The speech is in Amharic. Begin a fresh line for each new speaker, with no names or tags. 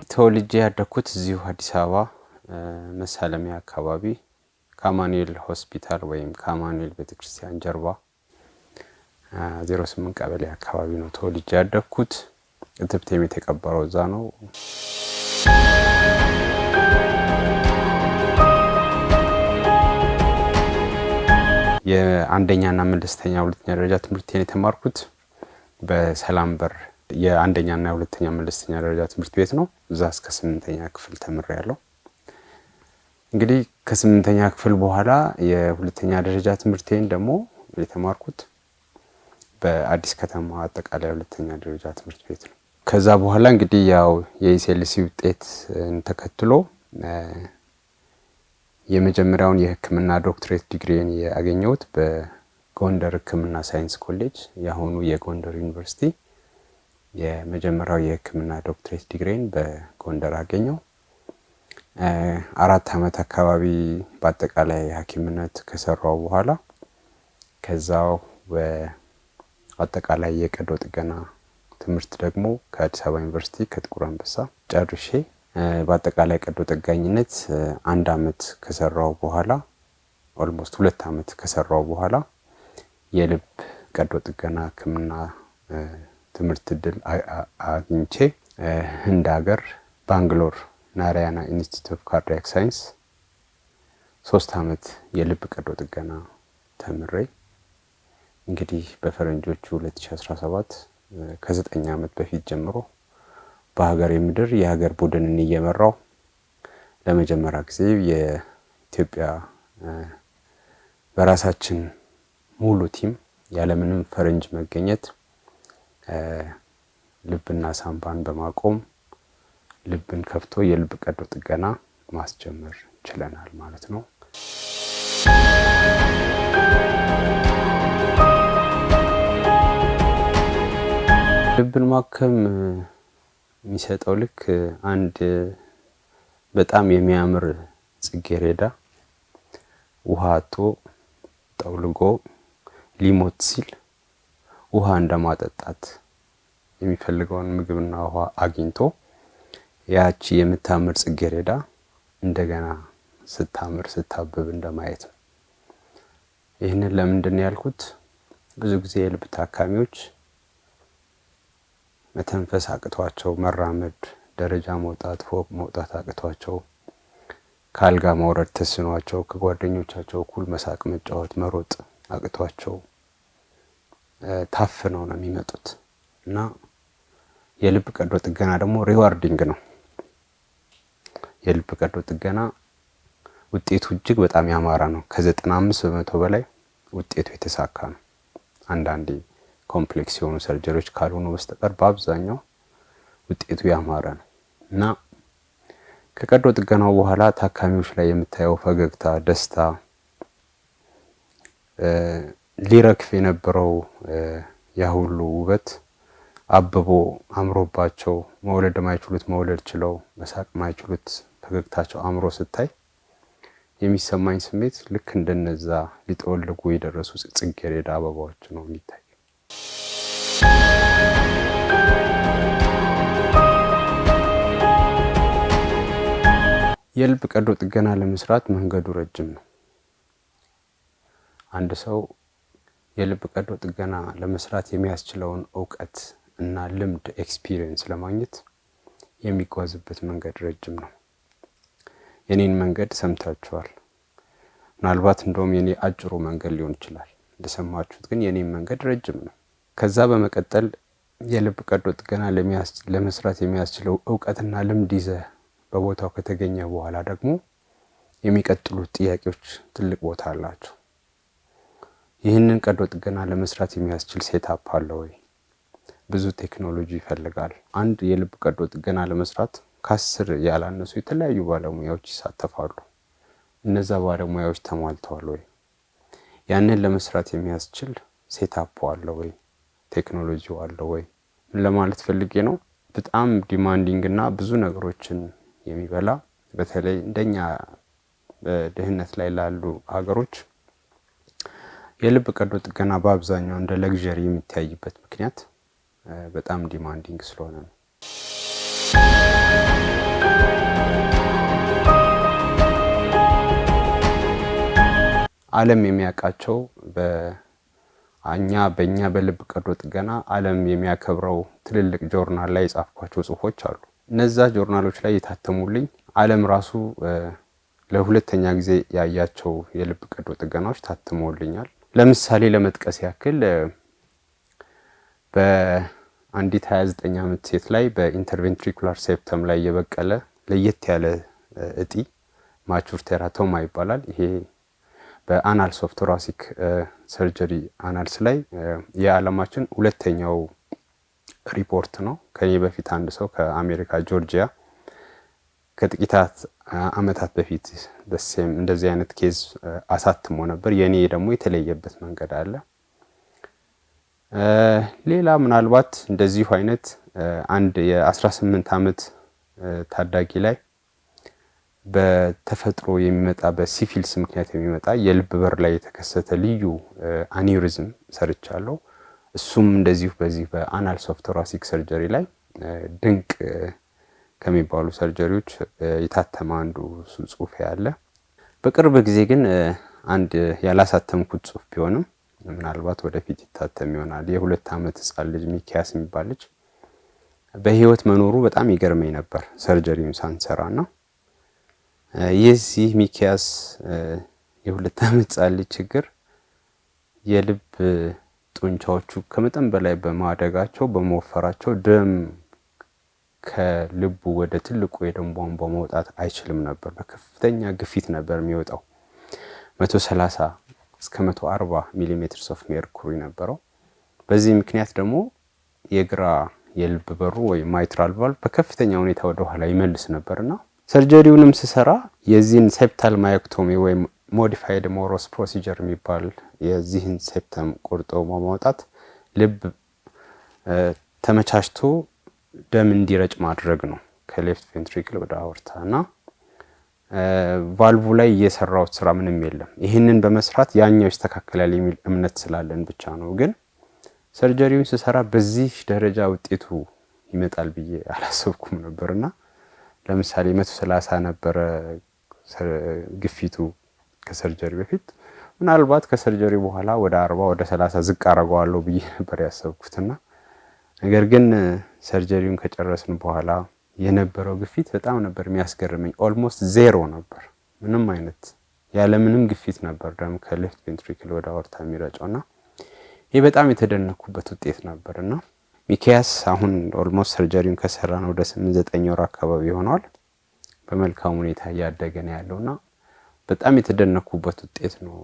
ተወልጄ ያደኩት እዚሁ አዲስ አበባ መሳለሚያ አካባቢ ከአማኑኤል ሆስፒታል ወይም ከአማኑኤል ቤተክርስቲያን ጀርባ 08 ቀበሌ አካባቢ ነው ተወልጄ ያደኩት። እትብቴም የተቀበረው እዛ ነው። የአንደኛና መለስተኛ ሁለተኛ ደረጃ ትምህርቴን የተማርኩት በሰላም በር የአንደኛና የሁለተኛ መለስተኛ ደረጃ ትምህርት ቤት ነው። እዛ እስከ 8ኛ ክፍል ተምሬያለሁ። እንግዲህ ከ8ኛ ክፍል በኋላ የሁለተኛ ደረጃ ትምህርቴን ደግሞ የተማርኩት በአዲስ ከተማ አጠቃላይ ሁለተኛ ደረጃ ትምህርት ቤት ነው። ከዛ በኋላ እንግዲህ ያው የኤስኤልሲ ውጤት ተከትሎ የመጀመሪያውን የሕክምና ዶክትሬት ዲግሪን ያገኘሁት በጎንደር ሕክምና ሳይንስ ኮሌጅ ያሁኑ የጎንደር ዩኒቨርሲቲ የመጀመሪያው የሕክምና ዶክትሬት ዲግሪን በጎንደር አገኘው። 4 አመት አካባቢ በአጠቃላይ ሐኪምነት ከሰራው በኋላ ከዛው በአጠቃላይ የቀዶ ጥገና ትምህርት ደግሞ ከአዲስ አበባ ዩኒቨርሲቲ ከጥቁር አንበሳ ጨርሼ በአጠቃላይ ቀዶ ጥገኝነት 1 አመት ከሰራው በኋላ ኦልሞስት 2 አመት ከሰራው በኋላ የልብ ቀዶ ጥገና ሕክምና ትምህርት ዕድል አግኝቼ ህንድ ሀገር ባንግሎር ናራያና ኢንስቲትዩት ኦፍ ካርዲያክ ሳይንስ 3 አመት የልብ ቀዶ ጥገና ተምሬ እንግዲህ በፈረንጆቹ 2017 ከ9 አመት በፊት ጀምሮ በሀገር የምድር የሀገር ቡድንን እየመራው ለመጀመሪያ ጊዜ የኢትዮጵያ በራሳችን ሙሉ ቲም ያለምንም ፈረንጅ መገኘት ልብና ሳምባን በማቆም ልብን ከፍቶ የልብ ቀዶ ጥገና ማስጀመር ችለናል ማለት ነው። ልብን ማከም የሚሰጠው ልክ አንድ በጣም የሚያምር ጽጌረዳ ውሃ አጥቶ ጠውልጎ ሊሞት ሲል ውሃ እንደማጠጣት የሚፈልገውን ምግብና ውሃ አግኝቶ ያቺ የምታምር ጽጌረዳ እንደገና ስታምር ስታብብ እንደማየት ነው። ይህንን ለምንድን ነው ያልኩት? ብዙ ጊዜ የልብ ታካሚዎች መተንፈስ አቅቷቸው መራመድ፣ ደረጃ መውጣት፣ ፎቅ መውጣት አቅቷቸው ካልጋ መውረድ ተስኗቸው ከጓደኞቻቸው እኩል መሳቅ፣ መጫወት፣ መሮጥ አቅቷቸው ታፍነው ነው የሚመጡት እና የልብ ቀዶ ጥገና ደግሞ ሪዋርዲንግ ነው። የልብ ቀዶ ጥገና ውጤቱ እጅግ በጣም ያማረ ነው። ከ95% በላይ ውጤቱ የተሳካ ነው። አንዳንዴ ኮምፕሌክስ የሆኑ ሰርጀሪዎች ካልሆኑ በስተቀር በአብዛኛው ውጤቱ ያማረ ነው እና ከቀዶ ጥገናው በኋላ ታካሚዎች ላይ የምታየው ፈገግታ፣ ደስታ ሊረክፍ የነበረው ያ ሁሉ ውበት አብቦ አምሮባቸው መውለድ ማይችሉት መውለድ ችለው መሳቅ ማይችሉት ፈገግታቸው አምሮ ስታይ የሚሰማኝ ስሜት ልክ እንደነዛ ሊጠወልጉ የደረሱ ጽጌረዳ አበባዎች ነው የሚታይ። የልብ ቀዶ ጥገና ለመስራት መንገዱ ረጅም ነው። አንድ ሰው የልብ ቀዶ ጥገና ለመስራት የሚያስችለውን ዕውቀት እና ልምድ ኤክስፒሪየንስ ለማግኘት የሚጓዝበት መንገድ ረጅም ነው። የኔን መንገድ ሰምታችኋል። ምናልባት እንደውም የኔ አጭሩ መንገድ ሊሆን ይችላል። እንደሰማችሁት ግን የኔን መንገድ ረጅም ነው። ከዛ በመቀጠል የልብ ቀዶ ጥገና ለመስራት የሚያስችለው ዕውቀትና ልምድ ይዘህ በቦታው ከተገኘ በኋላ ደግሞ የሚቀጥሉት ጥያቄዎች ትልቅ ቦታ አላቸው። ይህንን ቀዶ ጥገና ለመስራት የሚያስችል ሴታፕ አለ ወይ? ብዙ ቴክኖሎጂ ይፈልጋል። አንድ የልብ ቀዶ ጥገና ለመስራት ከ10 ያላነሱ የተለያዩ ባለሙያዎች ይሳተፋሉ። እነዛ ባለሙያዎች ተሟልተዋል ወይ? ያንን ለመስራት የሚያስችል ሴታፕ አለ ወይ? ቴክኖሎጂው አለ ወይ? ምን ለማለት ፈልጌ ነው? በጣም ዲማንዲንግ እና ብዙ ነገሮችን የሚበላ በተለይ እንደኛ በድህነት ላይ ላሉ ሀገሮች የልብ ቀዶ ጥገና በአብዛኛው እንደ ለግዠሪ የሚታይበት ምክንያት በጣም ዲማንዲንግ ስለሆነ ነው። ዓለም የሚያውቃቸው በእኛ በልብ ቀዶ ጥገና ዓለም የሚያከብረው ትልልቅ ጆርናል ላይ የጻፍኳቸው ጽሁፎች አሉ። እነዛ ጆርናሎች ላይ የታተሙልኝ ዓለም ራሱ ለሁለተኛ ጊዜ ያያቸው የልብ ቀዶ ጥገናዎች ታትመውልኛል። ለምሳሌ ለመጥቀስ ያክል በአንዲት 29 ዓመት ሴት ላይ በኢንተርቬንትሪኩላር ሴፕተም ላይ የበቀለ ለየት ያለ እጢ ማቹር ቴራቶማ ይባላል። ይሄ በአናልስ ኦፍ ቶራሲክ ሰርጀሪ አናልስ ላይ የዓለማችን ሁለተኛው ሪፖርት ነው። ከኔ በፊት አንድ ሰው ከአሜሪካ ጆርጂያ ከጥቂት አመታት በፊት እንደዚህ አይነት ኬዝ አሳትሞ ነበር። የኔ ደግሞ የተለየበት መንገድ አለ። ሌላ ምናልባት እንደዚሁ አይነት አንድ የ18 ዓመት ታዳጊ ላይ በተፈጥሮ የሚመጣ በሲፊልስ ምክንያት የሚመጣ የልብ በር ላይ የተከሰተ ልዩ አኒውሪዝም ሰርቻለሁ። እሱም እንደዚሁ በዚህ በአናልስ ኦፍ ቶራሲክ ሰርጀሪ ላይ ድንቅ ከሚባሉ ሰርጀሪዎች የታተመ አንዱ ጽሁፍ ያለ። በቅርብ ጊዜ ግን አንድ ያላሳተምኩት ጽሁፍ ቢሆንም ምናልባት ወደፊት ይታተም ይሆናል። የ2 ዓመት ህፃን ልጅ ሚኪያስ የሚባል ልጅ በህይወት መኖሩ በጣም ይገርመኝ ነበር ሰርጀሪውን ሳንሰራና የዚህ ሚኪያስ የ2 ዓመት ህፃን ልጅ ችግር የልብ ጡንቻዎቹ ከመጠን በላይ በማደጋቸው በመወፈራቸው ደም ከልቡ ወደ ትልቁ የደም ቧንቧ መውጣት አይችልም ነበር። በከፍተኛ ግፊት ነበር የሚወጣው። 130 እስከ 140 ሚሊሜትር ኦፍ ሜርኩሪ ነበረው። በዚህ ምክንያት ደግሞ የግራ የልብ በሩ ወይ ማይትራል ቫልቭ በከፍተኛ ሁኔታ ወደ ኋላ ይመልስ ነበርና ሰርጀሪውንም ሲሰራ የዚህን ሴፕታል ማዮክቶሚ ወይ ሞዲፋይድ ሞሮስ ፕሮሲጀር የሚባል የዚህን ሴፕተም ቆርጦ ማውጣት ልብ ተመቻችቶ ደም እንዲረጭ ማድረግ ነው ከሌፍት ቬንትሪክል ወደ አወርታና ቫልቭ ላይ የሰራው ስራ ምንም የለም። ይሄንን በመስራት ያኛው ይስተካከላል የሚል እምነት ስላለን ብቻ ነው። ግን ሰርጀሪውን ሲሰራ በዚህ ደረጃ ውጤቱ ይመጣል ብዬ አላሰብኩም ነበርና ለምሳሌ 130 ነበር ግፊቱ ከሰርጀሪ በፊት። ምናልባት ከሰርጀሪ በኋላ ወደ 40 ወደ 30 ዝቅ አረጋዋለሁ ብዬ ነበር ያሰብኩትና ነገር ግን ሰርጀሪውን ከጨረስን በኋላ የነበረው ግፊት በጣም ነበር የሚያስገርመኝ። ኦልሞስት ዜሮ ነበር። ምንም አይነት ያለ ምንም ግፊት ነበር ደም ከሌፍት ቬንትሪክል ወደ አወርታ የሚረጨውና ይሄ በጣም የተደነኩበት ውጤት ነበርና ሚኪያስ አሁን ኦልሞስት ሰርጀሪውን ከሰራን ወደ 8-9 ወር አካባቢ ሆኗል። በመልካም ሁኔታ ያደገ ነው ያለውና በጣም የተደነኩበት ውጤት ነው።